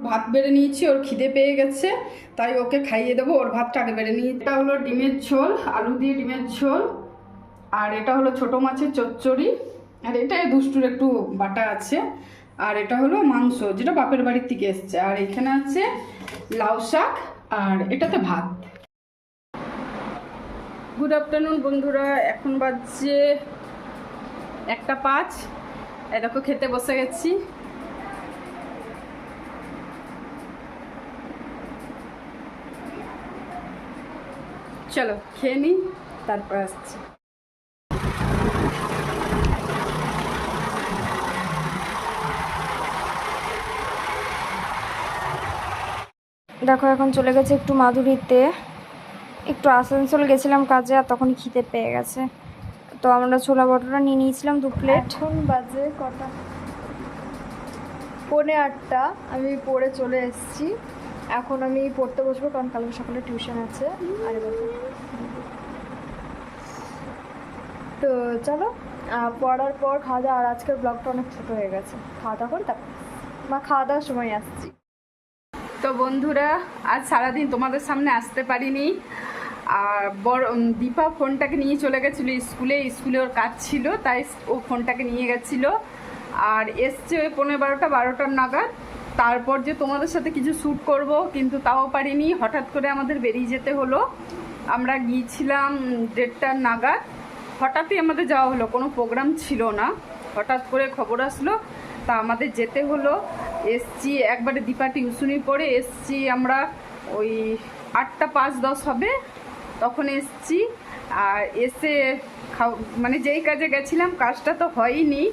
ভাত বেড়ে নিয়েছি, ওর খিদে পেয়ে গেছে, তাই ওকে খাইয়ে দেবো। ওর ভাতটা আগে বেড়ে নিই। এটা হলো ডিমের ঝোল, আলু দিয়ে ডিমের ঝোল, আর এটা হলো ছোটো মাছের চচ্চড়ি, আর এটা দুষ্টুর একটু বাটা আছে, আর এটা হলো মাংস যেটা বাপের বাড়ির থেকে এসছে, আর এখানে আছে লাউ শাক, আর এটাতে ভাত। গুড আফটারনুন বন্ধুরা, এখন বাজছে 1:05। দেখো খেতে বসে গেছি। চলো খেয়ে নিই, তারপর আসছি। দেখো এখন চলে গেছে একটু মাধুরীতে, একটু আসানসোল গেছিলাম কাজে, আর তখন খিদে পেয়ে গেছে, তো আমরা ছোলা বটরা নিয়ে নিয়েছিলাম 2 প্লেট। এখন বাজে কটা, 7:45। আমি পড়ে চলে এসেছি। এখন আমি পড়তে বসবো, কারণ কালকে সকালে টিউশন আছে। আরে বাবা, তো চলো পড়ার পর খাওয়া দাওয়া। আর আজকের ব্লগটা অনেক ছোটো হয়ে গেছে, খাওয়া দাওয়া করে তারপর খাওয়া দাওয়ার সময় আসছি। তো বন্ধুরা, আজ সারাদিন তোমাদের সামনে আসতে পারিনি। আর দীপা ফোনটাকে নিয়ে চলে গেছিলো স্কুলে ওর কাজ ছিল, তাই ও ফোনটাকে নিয়ে গেছিলো। আর এসছে ওই 11:30-12টার নাগাদ। তারপর যে তোমাদের সাথে কিছু শ্যুট করব, কিন্তু তাও পারিনি। হঠাৎ করে আমাদের বেরিয়ে যেতে হলো। আমরা গিয়েছিলাম 1:30টার নাগাদ। হঠাৎই আমাদের যাওয়া হলো, কোনো প্রোগ্রাম ছিল না, হঠাৎ করে খবর আসলো, তা আমাদের যেতে হলো। এসছি একবারে দীপা টিউশনি পড়ে এসছি আমরা, ওই 8:05-10 হবে তখন এসছি। আর এসে মানে যেই কাজে গেছিলাম কাজটা তো হয়নি,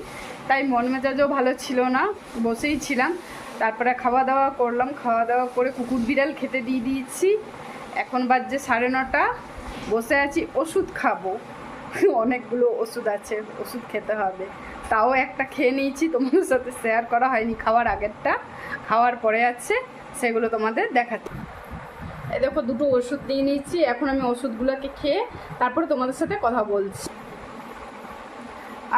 তাই মন মেজাজও ভালো ছিল না, বসেই ছিলাম। তারপরে খাওয়া দাওয়া করলাম, খাওয়া দাওয়া করে কুকুর বিড়াল খেতে দিয়ে দিয়েছি। এখন বাজছে 9:30, বসে আছি, ওষুধ খাবো। অনেকগুলো ওষুধ আছে, ওষুধ খেতে হবে। তাও একটা খেয়ে নিয়েছি, তোমাদের সাথে শেয়ার করা হয়নি। খাওয়ার আগেরটা, খাওয়ার পরে আছে, সেগুলো তোমাদের দেখাচ্ছি। এই দেখো 2টো ওষুধ নিয়ে নিয়েছি। এখন আমি ওষুধগুলোকে খেয়ে তারপরে তোমাদের সাথে কথা বলছি।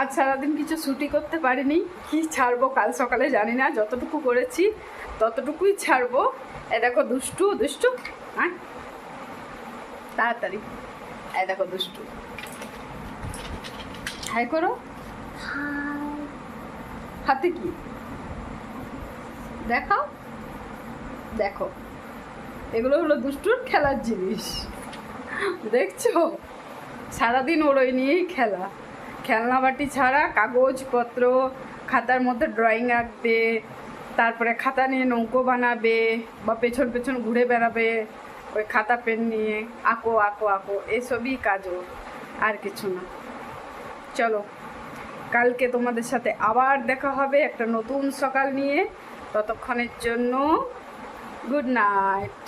আজ সারাদিন কিছু ছুটি করতে পারিনি, কি ছাড়বো কাল সকালে জানি না, যতটুকু করেছি ততটুকুই ছাড়বো। এই দেখো দুষ্টু, হ্যাঁ তাড়াতাড়ি, এই দেখো দুষ্টু, হাই করো। হাতে কি দেখাও, দেখো এগুলো হলো দুষ্টুর খেলার জিনিস, দেখছো? সারাদিন ওর ওই নিয়েই খেলনা বাটি ছাড়া কাগজপত্র, খাতার মধ্যে ড্রয়িং আঁকবে, তারপরে খাতা নিয়ে নৌকো বানাবে, বা পেছন পেছন ঘুরে বেড়াবে ওই খাতা পেন নিয়ে, আঁকো আঁকো আঁকো, এসবই কাজ ওর, আর কিছু না। চলো কালকে তোমাদের সাথে আবার দেখা হবে একটা নতুন সকাল নিয়ে। ততক্ষণের জন্য গুড নাইট।